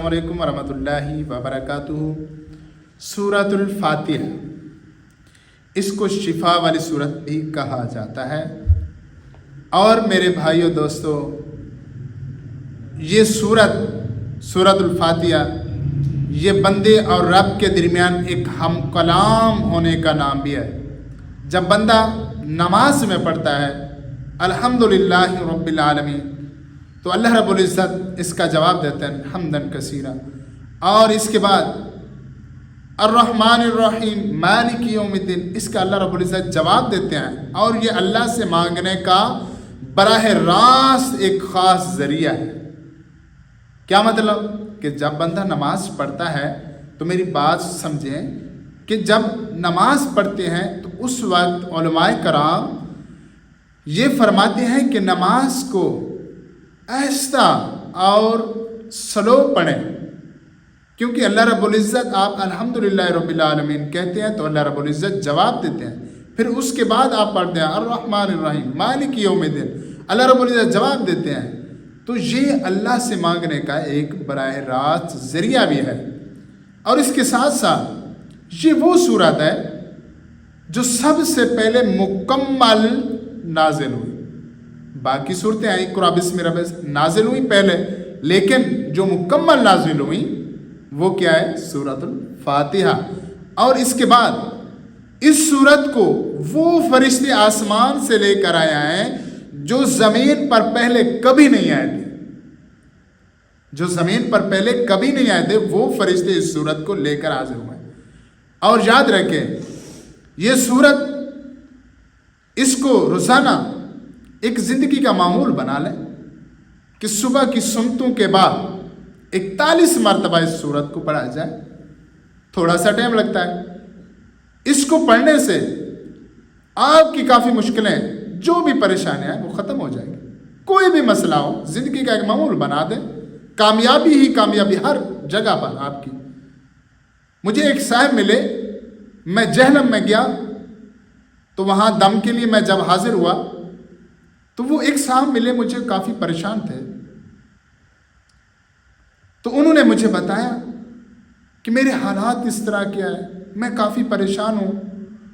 अस्सलामुअलैकुम वरहमतुल्लाहि वबरकातुहू। सूरतुल फातिहा, इसको शिफा वाली सूरत भी कहा जाता है। और मेरे भाइयों दोस्तों, ये सूरतुल फातिहा ये बंदे और रब के दरमियान एक हम कलाम होने का नाम भी है। जब बंदा नमाज में पढ़ता है अल्हम्दुलिल्लाहि रब्बिल आलमीन, तो अल्लाह रब्बुल इज़्ज़त इसका जवाब देते हैं हम्दन कसीरा। और इसके बाद अर्रहमानिर रहीम मालिक यौमिद्दीन, इसका अल्लाह रब्बुल इज़्ज़त जवाब देते हैं। और ये अल्लाह से मांगने का बराह रास्त एक ख़ास ज़रिया है। क्या मतलब कि जब बंदा नमाज पढ़ता है, तो मेरी बात समझें कि जब नमाज पढ़ते हैं तो उस वक्त उलमाए कराम ये फरमाते हैं कि नमाज को आहिस्ता और स्लो पढ़ें, क्योंकि अल्लाह रब्बुल इज़्ज़त आप अल्हम्दुलिल्लाह रब्बिल आलमीन कहते हैं तो अल्लाह रब्बुल इज़्ज़त जवाब देते हैं। फिर उसके बाद आप पढ़ते हैं अर्रहमानिर रहीम मालिक यौमिद्दीन, अल्लाह रब्बुल इज़्ज़त जवाब देते हैं। तो ये अल्लाह से मांगने का एक बराह रास्त ज़रिया भी है। और इसके साथ साथ ये वो सूरत है जो सबसे पहले मुकम्मल नाजिल हुई। बाकी सूरतें आई कुरान बिस्मिल रब्बिस नाजिल हुई पहले, लेकिन जो मुकम्मल नाजिल हुई वो क्या है? सूरतुल फातिहा। और इसके बाद इस सूरत को वो फरिश्ते आसमान से लेकर आया है जो ज़मीन पर पहले कभी नहीं आए थे। जो ज़मीन पर पहले कभी नहीं आए थे वो फरिश्ते इस सूरत को लेकर हाजिर हुए। और याद रखें, ये सूरत इसको रोज़ाना एक ज़िंदगी का मामूल बना लें कि सुबह की सुन्नतों के बाद 41 मरतबा इस सूरत को पढ़ा जाए। थोड़ा सा टाइम लगता है। इसको पढ़ने से आपकी काफ़ी मुश्किलें, जो भी परेशानियां हैं, वो ख़त्म हो जाएंगी। कोई भी मसला हो, ज़िंदगी का एक मामूल बना दें, कामयाबी ही कामयाबी हर जगह पर आपकी। मुझे एक साहब मिले, मैं जहन्नम में गया तो वहाँ दम के लिए मैं जब हाजिर हुआ तो वो एक साहब मिले, मुझे काफ़ी परेशान थे। तो उन्होंने मुझे बताया कि मेरे हालात इस तरह क्या है, मैं काफ़ी परेशान हूँ,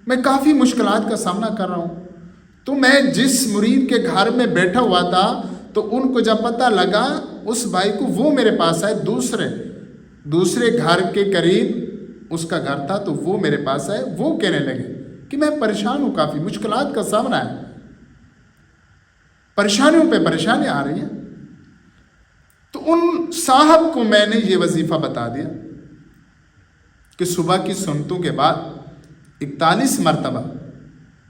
मैं काफ़ी मुश्किलात का सामना कर रहा हूँ। तो मैं जिस मुरीद के घर में बैठा हुआ था, तो उनको जब पता लगा उस भाई को, वो मेरे पास आए, दूसरे घर के करीब उसका घर था, तो वो मेरे पास आए। वो कहने लगे कि मैं परेशान हूँ, काफ़ी मुश्किलात का सामना है, परेशानियों पे परेशानी आ रही है। तो उन साहब को मैंने ये वजीफ़ा बता दिया कि सुबह की सुन्नतों के बाद 41 मरतबा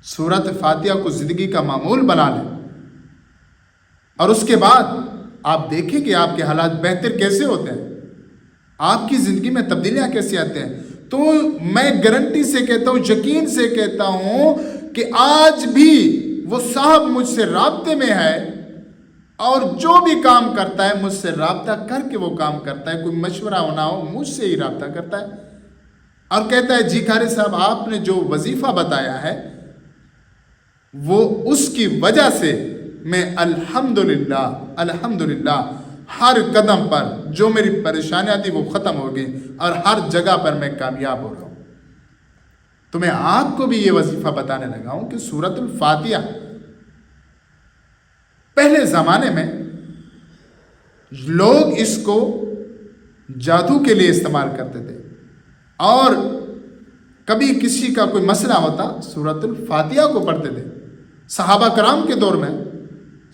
सूरत फातिहा को ज़िंदगी का मामूल बना लें। और उसके बाद आप देखें कि आपके हालात बेहतर कैसे होते हैं, आपकी ज़िंदगी में तब्दीलियाँ कैसे आते हैं। तो मैं गारंटी से कहता हूँ, यकीन से कहता हूँ कि आज भी वो साहब मुझसे राब्ते में है और जो भी काम करता है मुझसे राब्ता करके वो काम करता है। कोई मशवरा होना हो, मुझसे ही राब्ता करता है और कहता है जी कारी साहब, आपने जो वजीफ़ा बताया है वो उसकी वजह से मैं अल्हम्दुलिल्लाह हर कदम पर जो मेरी परेशानियां थी वो ख़त्म हो गई और हर जगह पर मैं कामयाब हो रहा हूँ। तो मैं आपको भी ये वजीफ़ा बताने लगा हूँ कि सूरतुल फातिहा पहले ज़माने में लोग इसको जादू के लिए इस्तेमाल करते थे, और कभी किसी का कोई मसला होता सूरतुल फातिहा को पढ़ते थे। सहाबा कराम के दौर में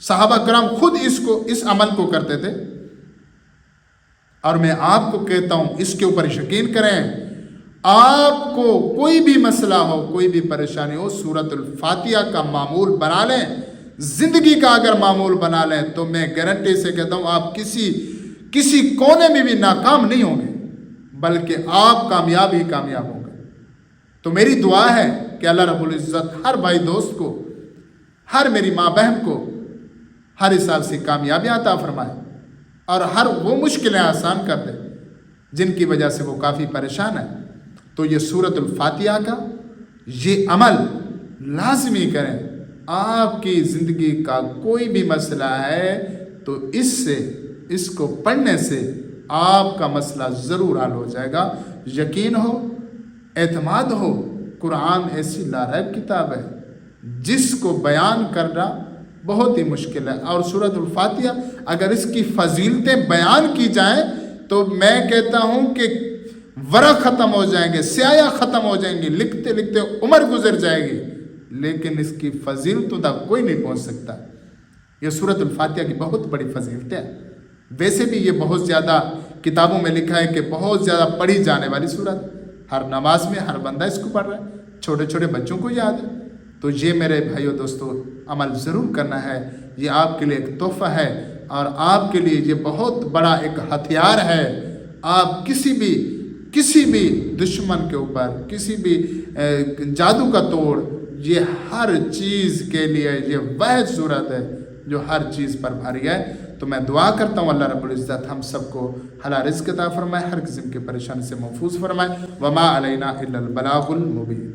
सहाबा कराम खुद इस अमल को करते थे। और मैं आपको कहता हूँ, इसके ऊपर यकीन करें, आपको कोई भी मसला हो, कोई भी परेशानी हो, सूरतुल फातिहा का मामूल बना लें, ज़िंदगी का अगर मामूल बना लें, तो मैं गारंटी से कहता हूँ आप किसी कोने में भी नाकाम नहीं होंगे, बल्कि आप कामयाब ही कामयाब होंगे। तो मेरी दुआ है कि अल्लाह रब्बुल इज़्ज़त हर भाई दोस्त को, हर मेरी माँ बहन को हर हिसाब से कामयाबियाँ अता फरमाए और हर वो मुश्किलें आसान कर दे जिनकी वजह से वो काफ़ी परेशान है। तो ये सूरतुल फातिहा का ये अमल लाजमी करें। आपकी ज़िंदगी का कोई भी मसला है तो इसको पढ़ने से آپ کا مسئلہ ضرور حل ہو جائے گا. یقین ہو، اعتماد ہو. قرآن ایسی لاریب کتاب ہے جس کو بیان کرنا بہت ہی مشکل ہے. اور سورۃ الفاتحہ اگر اس کی فضیلتیں بیان کی جائیں تو میں کہتا ہوں کہ ورق ختم ہو جائیں گے، سیاہ ختم ہو جائیں گی، لکھتے لکھتے عمر گزر جائے گی، لیکن اس کی فضیلتوں تک کوئی نہیں پہنچ سکتا. یہ سورۃ الفاتحہ کی بہت بڑی فضیلت ہے. ویسے بھی یہ بہت زیادہ کتابوں میں لکھا ہے کہ بہت زیادہ پڑھی جانے والی سورت. ہر نماز میں ہر بندہ اس کو پڑھ رہا ہے، چھوٹے چھوٹے بچوں کو یاد ہے. تو یہ میرے بھائیو دوستو عمل ضرور کرنا ہے. یہ آپ کے لیے ایک تحفہ ہے اور آپ کے لیے یہ بہت بڑا ایک ہتھیار ہے. آپ کسی بھی دشمن کے اوپر، کسی بھی جادو کا توڑ، یہ ہر چیز کے لیے یہ واحد صورت ہے جو ہر چیز پر بھاری ہے. تو میں دعا کرتا ہوں اللہ رب العزت ہم سب کو حلال رزق عطا فرمائے، ہر قسم کی پریشانی سے محفوظ فرمائے. وما علینا الا البلاغ المبین.